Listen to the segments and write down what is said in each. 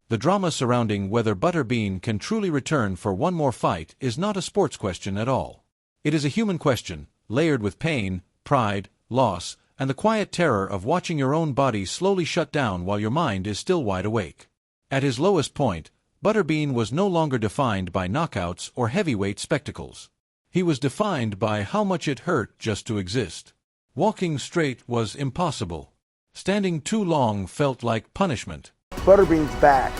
The drama surrounding whether Butterbean can truly return for one more fight is not a sports question at all. It is a human question, layered with pain, pride, loss, and the quiet terror of watching your own body slowly shut down while your mind is still wide awake. At his lowest point, Butterbean was no longer defined by knockouts or heavyweight spectacles. He was defined by how much it hurt just to exist. Walking straight was impossible. Standing too long felt like punishment. Butterbean's back.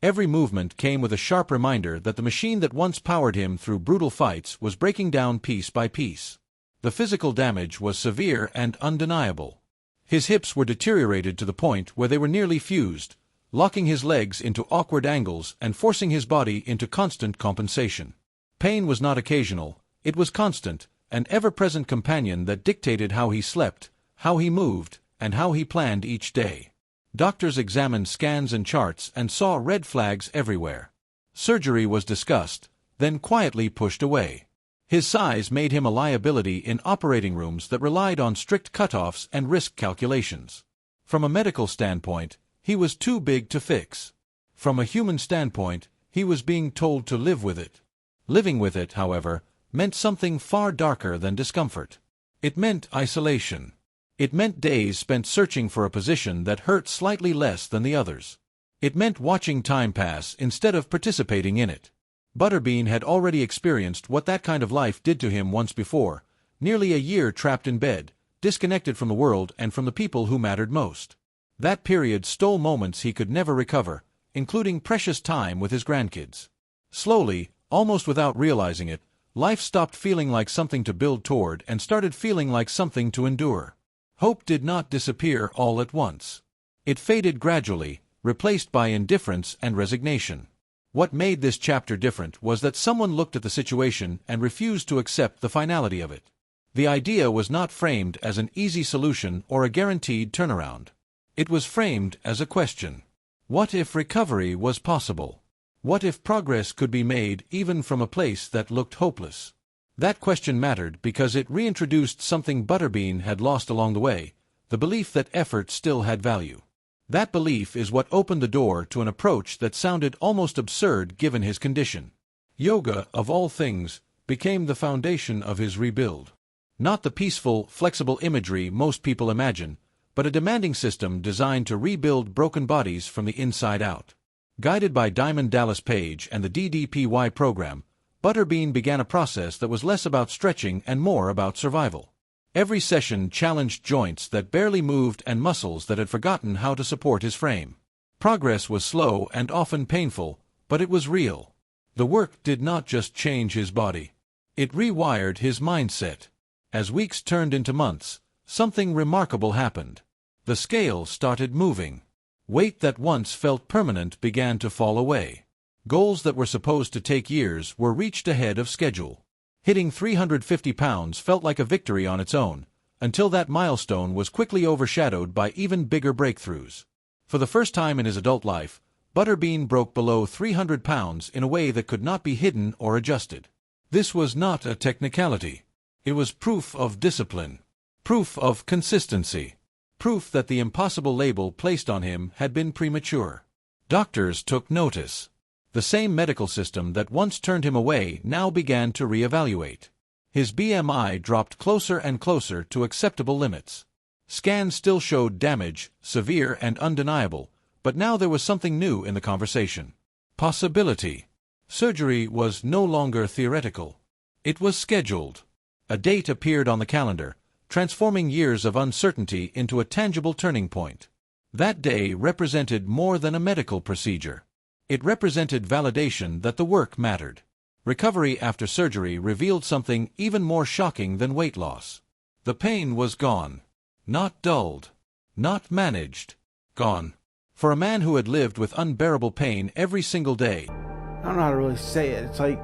Every movement came with a sharp reminder that the machine that once powered him through brutal fights was breaking down piece by piece. The physical damage was severe and undeniable. His hips were deteriorated to the point where they were nearly fused, locking his legs into awkward angles and forcing his body into constant compensation. Pain was not occasional, it was constant, an ever-present companion that dictated how he slept, how he moved, and how he planned each day. Doctors examined scans and charts and saw red flags everywhere. Surgery was discussed, then quietly pushed away. His size made him a liability in operating rooms that relied on strict cutoffs and risk calculations. From a medical standpoint, he was too big to fix. From a human standpoint, he was being told to live with it. Living with it, however, meant something far darker than discomfort. It meant isolation. It meant days spent searching for a position that hurt slightly less than the others. It meant watching time pass instead of participating in it. Butterbean had already experienced what that kind of life did to him once before, nearly a year trapped in bed, disconnected from the world and from the people who mattered most. That period stole moments he could never recover, including precious time with his grandkids. Slowly, almost without realizing it, life stopped feeling like something to build toward and started feeling like something to endure. Hope did not disappear all at once. It faded gradually, replaced by indifference and resignation. What made this chapter different was that someone looked at the situation and refused to accept the finality of it. The idea was not framed as an easy solution or a guaranteed turnaround. It was framed as a question. What if recovery was possible? What if progress could be made even from a place that looked hopeless? That question mattered because it reintroduced something Butterbean had lost along the way, the belief that effort still had value. That belief is what opened the door to an approach that sounded almost absurd given his condition. Yoga, of all things, became the foundation of his rebuild. Not the peaceful, flexible imagery most people imagine, but a demanding system designed to rebuild broken bodies from the inside out. Guided by Diamond Dallas Page and the DDPY program, Butterbean began a process that was less about stretching and more about survival. Every session challenged joints that barely moved and muscles that had forgotten how to support his frame. Progress was slow and often painful, but it was real. The work did not just change his body. It rewired his mindset. As weeks turned into months, something remarkable happened. The scale started moving. Weight that once felt permanent began to fall away. Goals that were supposed to take years were reached ahead of schedule. Hitting 350 pounds felt like a victory on its own, until that milestone was quickly overshadowed by even bigger breakthroughs. For the first time in his adult life, Butterbean broke below 300 pounds in a way that could not be hidden or adjusted. This was not a technicality. It was proof of discipline. Proof of consistency. Proof that the impossible label placed on him had been premature. Doctors took notice. The same medical system that once turned him away now began to reevaluate. His BMI dropped closer and closer to acceptable limits. Scans still showed damage, severe and undeniable, but now there was something new in the conversation. Possibility. Surgery was no longer theoretical. It was scheduled. A date appeared on the calendar, transforming years of uncertainty into a tangible turning point. That day represented more than a medical procedure. It represented validation that the work mattered. Recovery after surgery revealed something even more shocking than weight loss. The pain was gone. Not dulled. Not managed. Gone. For a man who had lived with unbearable pain every single day. I don't know how to really say it. It's like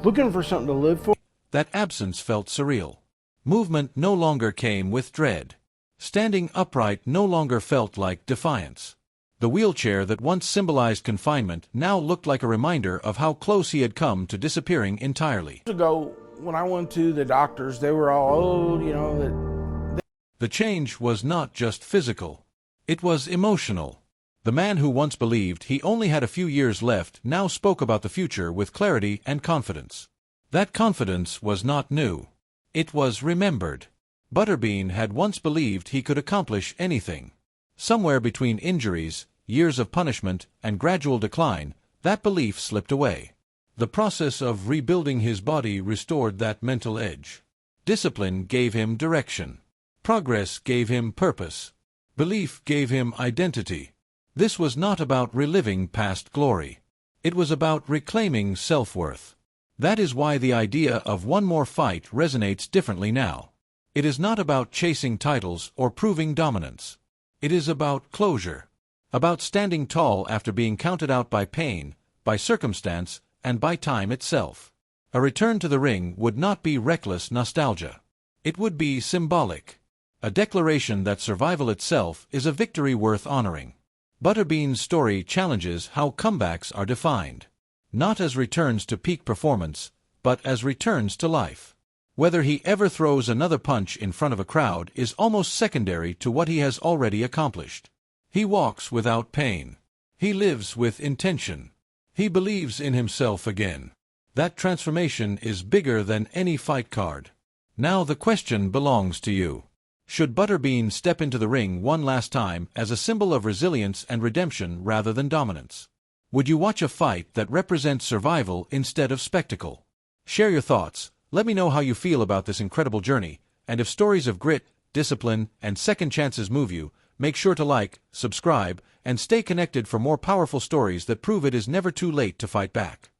looking for something to live for. That absence felt surreal. Movement no longer came with dread. Standing upright no longer felt like defiance. The wheelchair that once symbolized confinement now looked like a reminder of how close he had come to disappearing entirely. Years ago, when I went to the doctors, they were all, The change was not just physical. It was emotional. The man who once believed he only had a few years left now spoke about the future with clarity and confidence. That confidence was not new. It was remembered. Butterbean had once believed he could accomplish anything. Somewhere between injuries, years of punishment, and gradual decline, that belief slipped away. The process of rebuilding his body restored that mental edge. Discipline gave him direction. Progress gave him purpose. Belief gave him identity. This was not about reliving past glory. It was about reclaiming self-worth. That is why the idea of one more fight resonates differently now. It is not about chasing titles or proving dominance. It is about closure. About standing tall after being counted out by pain, by circumstance, and by time itself. A return to the ring would not be reckless nostalgia. It would be symbolic. A declaration that survival itself is a victory worth honoring. Butterbean's story challenges how comebacks are defined. Not as returns to peak performance, but as returns to life. Whether he ever throws another punch in front of a crowd is almost secondary to what he has already accomplished. He walks without pain. He lives with intention. He believes in himself again. That transformation is bigger than any fight card. Now the question belongs to you. Should Butterbean step into the ring one last time as a symbol of resilience and redemption rather than dominance? Would you watch a fight that represents survival instead of spectacle? Share your thoughts. Let me know how you feel about this incredible journey, and if stories of grit, discipline, and second chances move you, make sure to like, subscribe, and stay connected for more powerful stories that prove it is never too late to fight back.